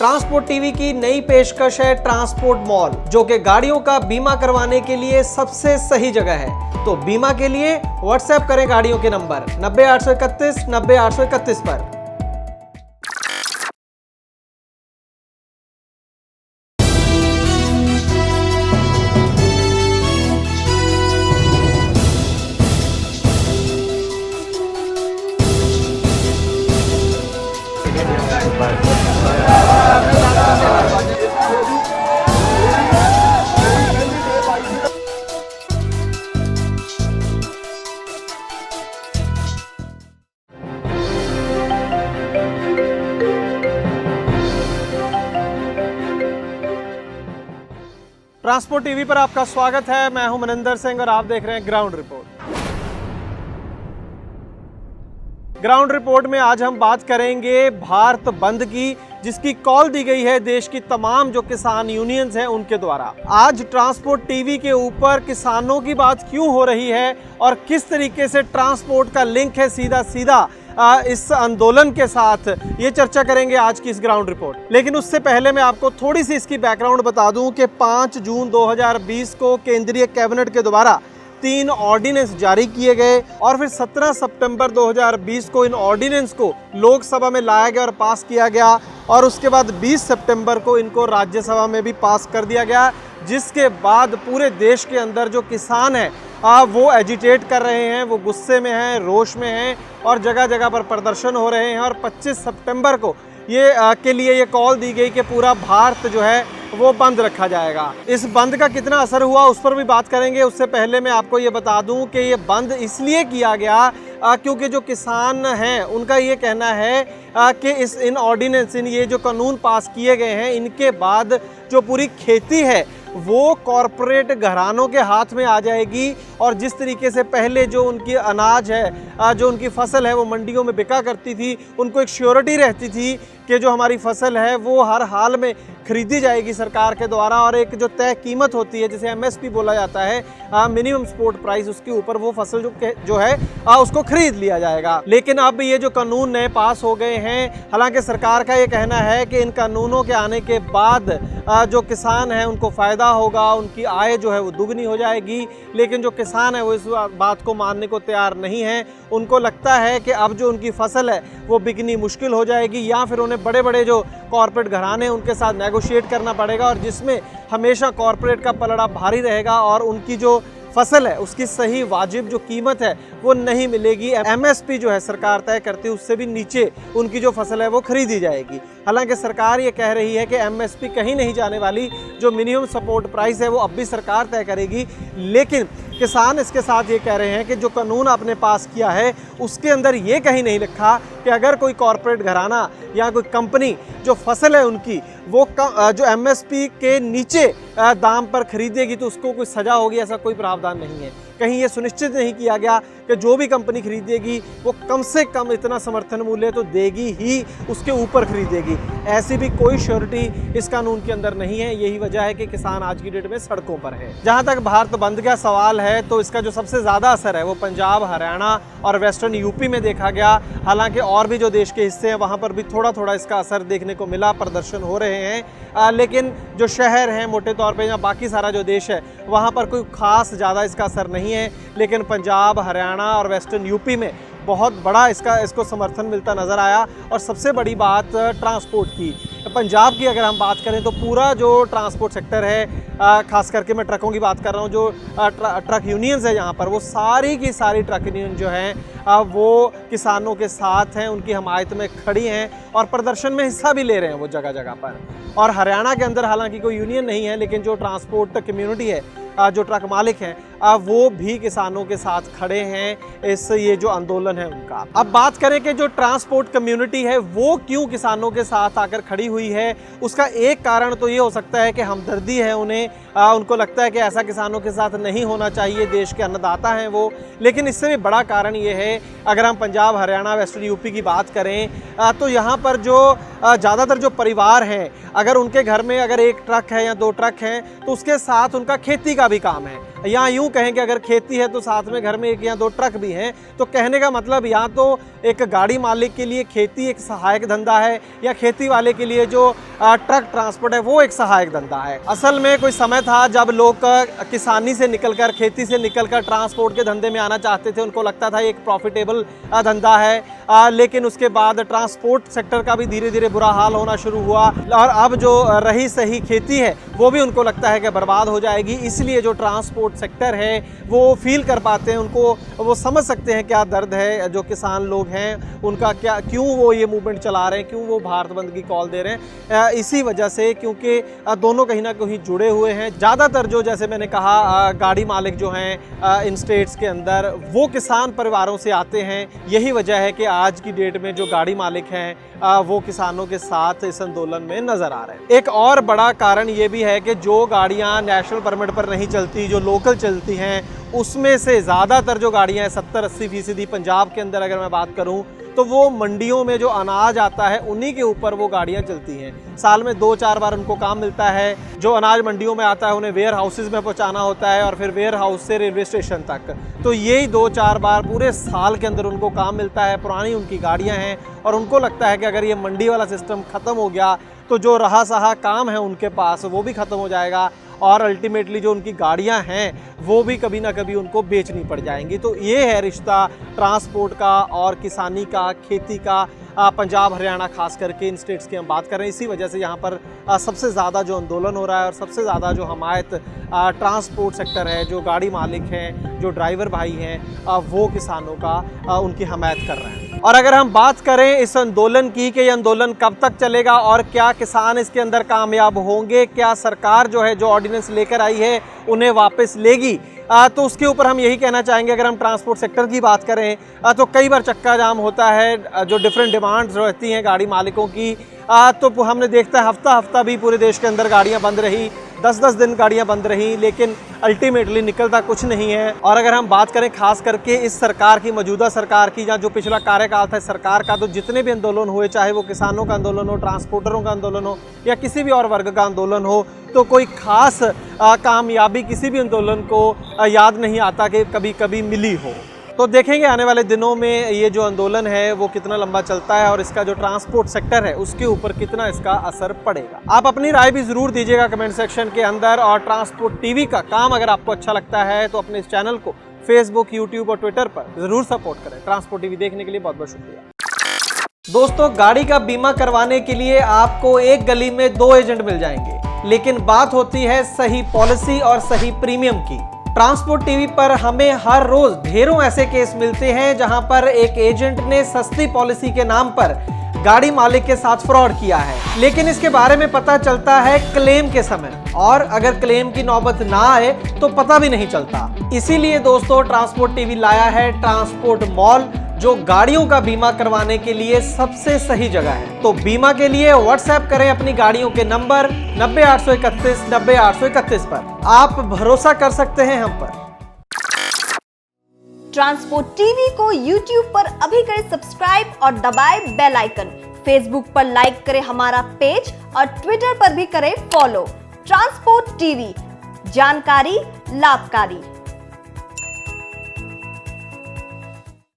Transport TV की नई पेशकश है ट्रांसपोर्ट मॉल, जो कि गाड़ियों का बीमा करवाने के लिए सबसे सही जगह है। तो बीमा के लिए व्हाट्सएप करें गाड़ियों के नंबर 90 831 90 831 पर। ट्रांसपोर्ट टीवी पर आपका स्वागत है। मैं हूं मनिंदर सिंह और आप देख रहे हैं ग्राउंड रिपोर्ट। ग्राउंड रिपोर्ट में आज हम बात करेंगे भारत बंद की, जिसकी कॉल दी गई है देश की तमाम जो किसान यूनियंस हैं उनके द्वारा। आज ट्रांसपोर्ट टीवी के ऊपर किसानों की बात क्यों हो रही है और किस तरीके से ट्रांसपोर्ट का लिंक है सीधा सीधा इस आंदोलन के साथ, ये चर्चा करेंगे आज की इस ग्राउंड रिपोर्ट। लेकिन उससे पहले मैं आपको थोड़ी सी इसकी बैकग्राउंड बता दूं कि 5 जून 2020 को केंद्रीय कैबिनेट के द्वारा 3 ऑर्डिनेंस जारी किए गए और फिर 17 सितंबर 2020 को इन ऑर्डिनेंस को लोकसभा में लाया गया और पास किया गया और उसके बाद 20 सितंबर को इनको राज्यसभा में भी पास कर दिया गया, जिसके बाद पूरे देश के अंदर जो किसान हैं वो एजिटेट कर रहे हैं, वो गुस्से में हैं, रोष में हैं और जगह जगह पर प्रदर्शन हो रहे हैं। और 25 सितंबर को के लिए ये कॉल दी गई कि पूरा भारत जो है वो बंद रखा जाएगा। इस बंद का कितना असर हुआ उस पर भी बात करेंगे। उससे पहले मैं आपको ये बता दूं कि ये बंद इसलिए किया गया क्योंकि जो किसान हैं उनका ये कहना है कि इन ऑर्डिनेंस, ये जो कानून पास किए गए हैं, इनके बाद जो पूरी खेती है वो कॉरपोरेट घरानों के हाथ में आ जाएगी और जिस तरीके से पहले जो उनकी अनाज है, जो उनकी फसल है वो मंडियों में बिका करती थी, उनको एक श्योरिटी रहती थी कि जो हमारी फसल है वो हर हाल में खरीदी जाएगी सरकार के द्वारा और एक जो तय कीमत होती है जिसे MSP बोला जाता है, मिनिमम सपोर्ट प्राइस, उसके ऊपर वो फसल जो है उसको खरीद लिया जाएगा। लेकिन अब ये जो कानून नए पास हो गए हैं, हालांकि सरकार का ये कहना है कि इन कानूनों के आने के बाद जो किसान हैं उनको फ़ायदा होगा, उनकी आय जो है वो दुगनी हो जाएगी। लेकिन जो किसान है वो इस बात को मानने को तैयार नहीं है। उनको लगता है कि अब जो उनकी फसल है वो बिकनी मुश्किल हो जाएगी या फिर उन्हें बड़े बड़े जो कॉरपोरेट घराने हैं उनके साथ नेगोशिएट करना पड़ेगा और जिसमें हमेशा कॉरपोरेट का पलड़ा भारी रहेगा और उनकी जो फसल है उसकी सही वाजिब जो कीमत है वो नहीं मिलेगी। MSP जो है सरकार तय करती है उससे भी नीचे उनकी जो फसल है वो खरीदी जाएगी। हालांकि सरकार ये कह रही है कि MSP कहीं नहीं जाने वाली, जो मिनिमम सपोर्ट प्राइस है वो अब भी सरकार तय करेगी। लेकिन किसान इसके साथ ये कह रहे हैं कि जो कानून आपने पास किया है उसके अंदर ये कहीं नहीं लिखा कि अगर कोई कॉरपोरेट घराना या कोई कंपनी जो फसल है उनकी वो जो MSP के नीचे दाम पर खरीदेगी तो उसको कोई सज़ा होगी, ऐसा कोई प्रावधान नहीं है। कहीं ये सुनिश्चित नहीं किया गया कि जो भी कंपनी खरीदेगी वो कम से कम इतना समर्थन मूल्य तो देगी ही, उसके ऊपर खरीदेगी। ऐसी भी कोई श्योरिटी इस कानून के अंदर नहीं है। यही वजह है कि किसान आज की डेट में सड़कों पर है। जहां तक भारत बंद का सवाल है तो इसका जो सबसे ज़्यादा असर है वो पंजाब, हरियाणा और वेस्टर्न यूपी में देखा गया। हालांकि और भी जो देश के हिस्से हैं वहाँ पर भी थोड़ा थोड़ा इसका असर देखने को मिला, प्रदर्शन हो रहे हैं। लेकिन जो शहर हैं मोटे तौर पर या बाकी सारा जो देश है वहाँ पर कोई ख़ास ज़्यादा इसका असर नहीं है। लेकिन पंजाब, हरियाणा और वेस्टर्न यूपी में बहुत बड़ा इसको समर्थन मिलता नज़र आया। और सबसे बड़ी बात ट्रांसपोर्ट की, पंजाब की अगर हम बात करें तो पूरा जो ट्रांसपोर्ट सेक्टर है, खास करके मैं ट्रकों की बात कर रहा हूँ, जो ट्रक यूनियंस है यहाँ पर, वो सारी की सारी ट्रक यूनियन जो हैं वो किसानों के साथ हैं, उनकी हमायत में खड़ी हैं और प्रदर्शन में हिस्सा भी ले रहे हैं वो जगह जगह पर। और हरियाणा के अंदर हालांकि कोई यूनियन नहीं है, लेकिन जो ट्रांसपोर्ट कम्युनिटी है, जो ट्रक मालिक हैं, वो भी किसानों के साथ खड़े हैं इस ये जो आंदोलन है उनका। अब बात करें कि जो ट्रांसपोर्ट कम्युनिटी है वो क्यों किसानों के साथ आकर खड़ी हुई है, उसका एक कारण तो ये हो सकता है कि हमदर्दी है उन्हें, उनको लगता है कि ऐसा किसानों के साथ नहीं होना चाहिए, देश के अन्नदाता हैं वो। लेकिन इससे भी बड़ा कारण ये है, अगर हम पंजाब, हरियाणा, वेस्टर्न यूपी की बात करें तो यहाँ पर जो ज़्यादातर जो परिवार हैं, अगर उनके घर में अगर 1 ट्रक है या 2 ट्रक हैं तो उसके साथ उनका खेती का भी काम है। या यूं कहें कि अगर खेती है तो साथ में घर में 1 या 2 ट्रक भी हैं। तो कहने का मतलब या तो एक गाड़ी मालिक के लिए खेती एक सहायक धंधा है, या खेती वाले के लिए जो ट्रक ट्रांसपोर्ट है वो एक सहायक धंधा है। असल में कोई समय था जब लोग किसानी से निकलकर, खेती से निकलकर ट्रांसपोर्ट के धंधे में आना चाहते थे। उनको लगता था एक प्रॉफिटेबल धंधा है, लेकिन उसके बाद ट्रांसपोर्ट सेक्टर का भी धीरे धीरे बुरा हाल होना शुरू हुआ, और अब जो रही सही खेती है वो भी उनको लगता है कि बर्बाद हो जाएगी। इसलिए जो ट्रांसपोर्ट सेक्टर है वो फील कर पाते हैं, उनको वो समझ सकते हैं क्या दर्द है जो किसान लोग हैं उनका, क्या क्यों वो ये मूवमेंट चला रहे हैं, क्यों वो भारत बंद की कॉल दे रहे हैं। इसी वजह से, क्योंकि दोनों कहीं ना कहीं जुड़े हुए हैं। ज़्यादातर जो, जैसे मैंने कहा, गाड़ी मालिक जो हैं इन स्टेट्स के अंदर वो किसान परिवारों से आते हैं। यही वजह है कि आज की डेट में जो गाड़ी मालिक हैं वो किसानों के साथ इस आंदोलन में नजर आ रहे हैं। एक और बड़ा कारण ये भी है कि जो गाड़ियां नेशनल परमिट पर नहीं चलती, जो लोकल चलती हैं, उसमें से ज़्यादातर जो गाड़ियां हैं 70-80% पंजाब के अंदर अगर मैं बात करूं तो वो मंडियों में जो अनाज आता है उन्हीं के ऊपर वो गाड़ियां चलती हैं। साल में 2-4 बार उनको काम मिलता है। जो अनाज मंडियों में आता है उन्हें वेयर हाउसेज में पहुंचाना होता है, और फिर वेयर हाउस से रेलवे स्टेशन तक। तो यही 2-4 बार पूरे साल के अंदर उनको काम मिलता है। पुरानी उनकी गाड़ियाँ हैं, और उनको लगता है कि अगर ये मंडी वाला सिस्टम ख़त्म हो गया तो जो रहा सहा काम है उनके पास वो भी ख़त्म हो जाएगा, और अल्टीमेटली जो उनकी गाड़ियां हैं वो भी कभी ना कभी उनको बेचनी पड़ जाएंगी। तो ये है रिश्ता ट्रांसपोर्ट का और किसानी का, खेती का। पंजाब, हरियाणा खास करके इन स्टेट्स की हम बात कर रहे हैं। इसी वजह से यहाँ पर सबसे ज़्यादा जो आंदोलन हो रहा है और सबसे ज़्यादा जो हमायत ट्रांसपोर्ट सेक्टर है, जो गाड़ी मालिक हैं, जो ड्राइवर भाई हैं, वो किसानों का उनकी हमायत कर रहे हैं। और अगर हम बात करें इस आंदोलन की कि ये आंदोलन कब तक चलेगा और क्या किसान इसके अंदर कामयाब होंगे, क्या सरकार जो है जो ऑर्डिनेंस लेकर आई है उन्हें वापस लेगी, तो उसके ऊपर हम यही कहना चाहेंगे। अगर हम ट्रांसपोर्ट सेक्टर की बात करें तो कई बार चक्का जाम होता है, जो डिफरेंट डिमांड्स रहती हैं गाड़ी मालिकों की, तो हमने देखता है हफ्ता भी पूरे देश के अंदर गाड़ियां बंद रही, 10-10 दिन गाड़ियां बंद रही, लेकिन अल्टीमेटली निकलता कुछ नहीं है। और अगर हम बात करें खास करके इस सरकार की, मौजूदा सरकार की, या जो पिछला कार्यकाल था सरकार का, तो जितने भी आंदोलन हुए, चाहे वो किसानों का आंदोलन हो, ट्रांसपोर्टरों का आंदोलन हो, या किसी भी और वर्ग का आंदोलन हो, तो कोई खास कामयाबी किसी भी आंदोलन को याद नहीं आता कि कभी कभी मिली हो। तो देखेंगे आने वाले दिनों में ये जो आंदोलन है वो कितना लंबा चलता है, और इसका जो ट्रांसपोर्ट सेक्टर है उसके ऊपर कितना इसका असर पड़ेगा। आप अपनी राय भी ज़रूर दीजिएगा कमेंट सेक्शन के अंदर। और ट्रांसपोर्ट टीवी का काम अगर आपको अच्छा लगता है तो अपने इस चैनल को फेसबुक, यूट्यूब और ट्विटर पर ज़रूर सपोर्ट करें। ट्रांसपोर्ट टीवी देखने के लिए बहुत बहुत शुक्रिया। दोस्तों, गाड़ी का बीमा करवाने के लिए आपको एक गली में 2 एजेंट मिल जाएंगे, लेकिन बात होती है सही पॉलिसी और सही प्रीमियम की। ट्रांसपोर्ट टीवी पर हमें हर रोज ढेरों ऐसे केस मिलते हैं जहां पर एक एजेंट ने सस्ती पॉलिसी के नाम पर गाड़ी मालिक के साथ फ्रॉड किया है, लेकिन इसके बारे में पता चलता है क्लेम के समय, और अगर क्लेम की नौबत ना आए तो पता भी नहीं चलता। इसीलिए दोस्तों, ट्रांसपोर्ट टीवी लाया है ट्रांसपोर्ट मॉल, जो गाड़ियों का बीमा करवाने के लिए सबसे सही जगह है। तो बीमा के लिए व्हाट्सएप करें अपनी गाड़ियों के नंबर 90-831 90-831 पर। आप भरोसा कर सकते हैं हम पर। ट्रांसपोर्ट टीवी को यूट्यूब पर अभी करें सब्सक्राइब और दबाएं बेल आइकन। फेसबुक पर लाइक करें हमारा पेज और ट्विटर पर भी करें फॉलो। ट्रांसपोर्ट टीवी, जानकारी लाभकारी।